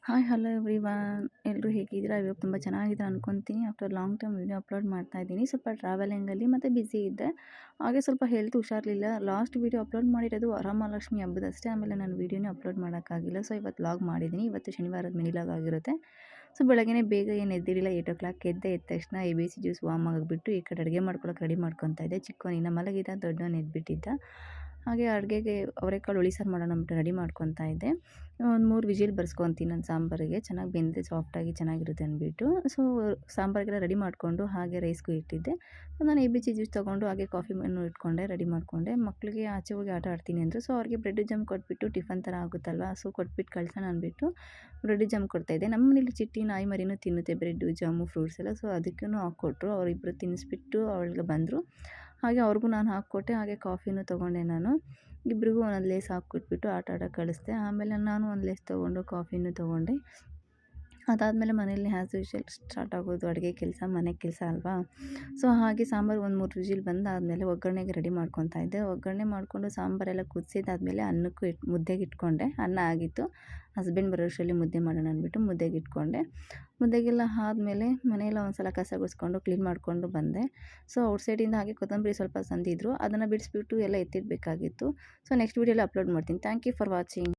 Hi hello everyone ಎಲ್ಲರೂ ಹೇಗಿದ್ದೀರಾ? ಇವಾಗ ತುಂಬ ಚೆನ್ನಾಗಿದ್ದೀರಾ ಅನ್ಕೊತೀನಿ. After long time video upload ಮಾಡ್ತಾ ಇದ್ದೀನಿ. ಸ್ವಲ್ಪ ಟ್ರಾವೆಲಿಂಗಲ್ಲಿ ಮತ್ತು ಬ್ಯುಸಿ ಇದ್ದೆ. ಹಾಗೆ ಸ್ವಲ್ಪ ಹೆಲ್ತ್ ಹುಷಾರಿರಲಿಲ್ಲ. ಲಾಸ್ಟ್ ವೀಡಿಯೋ ಅಪ್ಲೋಡ್ ಮಾಡಿರೋದು ವರಮಹಾಲಕ್ಷ್ಮಿ ಹಬ್ಬದಷ್ಟೇ. ಆಮೇಲೆ ನಾನು ವೀಡಿಯೋನೇ ಅಪ್ಲೋಡ್ ಮಾಡೋಕ್ಕಾಗಿಲ್ಲ. ಸೊ ಇವತ್ತು ವ್ಲಾಗ್ ಮಾಡಿದ್ದೀನಿ. ಇವತ್ತು ಶನಿವಾರದ ಮಿನಿ ವ್ಲಾಗ್ ಆಗಿರುತ್ತೆ. ಸೊ ಬೆಳಗ್ಗೆ ಬೇಗ ಏನು ಎದ್ದಿರಲಿಲ್ಲ. 8 o'clock ಎದ್ದ ತಕ್ಷಣ ABC ಜ್ಯೂಸ್ ವಾಮ್ ಆಗಿಬಿಟ್ಟು ಈ ಕಡೆ ಅಡುಗೆ ಮಾಡ್ಕೊಳ್ಳೋಕೆ ರೆಡಿ ಮಾಡ್ಕೊತಾ ಇದ್ದೆ. ಚಿಕ್ಕವನಿನ್ನ ಮಲಗಿದ್ದ, ದೊಡ್ಡವನು ಎದ್ಬಿಟ್ಟಿದ್ದ. ಹಾಗೆ ಅಡುಗೆಗೆ ಅವರೆಕಾಳು ಹುಳಿ ಸಾರು ಮಾಡೋಣ ಅಂದ್ಬಿಟ್ಟು ರೆಡಿ ಮಾಡ್ಕೊತಾ ಇದ್ದೆ. ಒಂದು 3 ವಿಜಿಲ್ ಬರ್ಸ್ಕೊತೀನಿ ನಾನು ಸಾಂಬಾರಿಗೆ. ಚೆನ್ನಾಗಿ ಬೆಂದಿದೆ, ಸಾಫ್ಟಾಗಿ ಚೆನ್ನಾಗಿರುತ್ತೆ ಅಂದ್ಬಿಟ್ಟು. ಸೊ ಸಾಂಬಾರಿಗೆಲ್ಲ ರೆಡಿ ಮಾಡಿಕೊಂಡು ಹಾಗೆ ರೈಸ್ಗೂ ಇಟ್ಟಿದ್ದೆ. ನಾನು ABC ಜ್ಯೂಸ್ ತೊಗೊಂಡು ಹಾಗೆ ಕಾಫಿ ಮೆನು ಇಟ್ಕೊಂಡೆ, ರೆಡಿ ಮಾಡಿಕೊಂಡೆ. ಮಕ್ಕಳಿಗೆ ಆಚೆ ಹೋಗಿ ಆಟ ಆಡ್ತೀನಿ ಅಂದರು. ಸೊ ಅವ್ರಿಗೆ ಬ್ರೆಡ್ ಜಾಮ್ ಕೊಟ್ಬಿಟ್ಟು ಟಿಫನ್ ಥರ ಆಗುತ್ತಲ್ವ, ಸೊ ಕೊಟ್ಬಿಟ್ಟು ಕಳ್ಸೋಣ ಅಂದ್ಬಿಟ್ಟು ಬ್ರೆಡ್ ಜಾಮ್ ಕೊಡ್ತಾಯಿದ್ದೆ. ನಮ್ಮ ಮನೇಲಿ ಚಿಟ್ಟಿ ನಾಯಿ ಮರಿನೂ ತಿನ್ನುತ್ತೆ ಬ್ರೆಡ್ಡು ಜಾಮು ಫ್ರೂಟ್ಸ್ ಎಲ್ಲ. ಸೊ ಅದಕ್ಕೂ ಹಾಕ್ಕೊಟ್ರು. ಅವರಿಬ್ಬರು ತಿನ್ನಿಸ್ಬಿಟ್ಟು ಅವಳಿಗೆ ಬಂದರು. ಹಾಗೆ ಅವ್ರಿಗೂ ನಾನು ಹಾಕ್ಕೊಟ್ಟೆ. ಹಾಗೆ ಕಾಫಿನೂ ತೊಗೊಂಡೆ ನಾನು. ಇಬ್ರಿಗೂ ಒಂದೊಂದು ಲೇಸ್ ಹಾಕ್ಕೊಟ್ಬಿಟ್ಟು ಆಟ ಆಡೋಕ್ಕೆ ಕಳಿಸ್ದೆ. ಆಮೇಲೆ ನಾನು ಒಂದು ಲೇಸ್ ತೊಗೊಂಡು ಕಾಫಿನೂ ತೊಗೊಂಡೆ. ಅದಾದಮೇಲೆ ಮನೇಲಿ ಆ್ಯಸ್ ಯೂಶುವಲ್ ಸ್ಟಾರ್ಟ್ ಆಗೋದು ಅಡುಗೆ ಕೆಲಸ, ಮನೆ ಕೆಲಸ ಅಲ್ವಾ. ಸೊ ಹಾಗೆ ಸಾಂಬಾರು ಒಂದು 3 ವಿಜಿಲ್ ಬಂದಾದಮೇಲೆ ಒಗ್ಗರಣೆಗೆ ರೆಡಿ ಮಾಡ್ಕೊತಾ ಇದ್ದೆ. ಒಗ್ಗರಣೆ ಮಾಡಿಕೊಂಡು ಸಾಂಬಾರೆಲ್ಲ ಕುದಿಸಿದಾದ್ಮೇಲೆ ಅನ್ನಕ್ಕೂ ಮುದ್ದೆಗೆ ಇಟ್ಕೊಂಡೆ. ಅನ್ನ ಆಗಿತ್ತು. ಹಸ್ಬೆಂಡ್ ಬರೋಷ್ಟರಲ್ಲಿ ಮುದ್ದೆ ಮಾಡೋಣ ಅಂದ್ಬಿಟ್ಟು ಮುದ್ದೆಗೆ ಇಟ್ಕೊಂಡೆ. ಮುದ್ದೆಗೆಲ್ಲ ಆದಮೇಲೆ ಮನೆಯೆಲ್ಲ ಒಂದು ಸಲ ಕಸ ಗುಡಿಸ್ಕೊಂಡು ಕ್ಲೀನ್ ಮಾಡಿಕೊಂಡು ಬಂದೆ. ಸೊ ಔಟ್ಸೈಡಿಂದ ಹಾಗೆ ಕೊತ್ತಂಬರಿ ಸ್ವಲ್ಪ ತಂದಿದ್ರು. ಅದನ್ನು ಬಿಡಿಸ್ಬಿಟ್ಟು ಎಲ್ಲ ಎತ್ತಿಡಬೇಕಾಗಿತ್ತು. ಸೊ ನೆಕ್ಸ್ಟ್ ವೀಡಿಯೋಲಿ ಅಪ್ಲೋಡ್ ಮಾಡ್ತೀನಿ. Thank you for watching.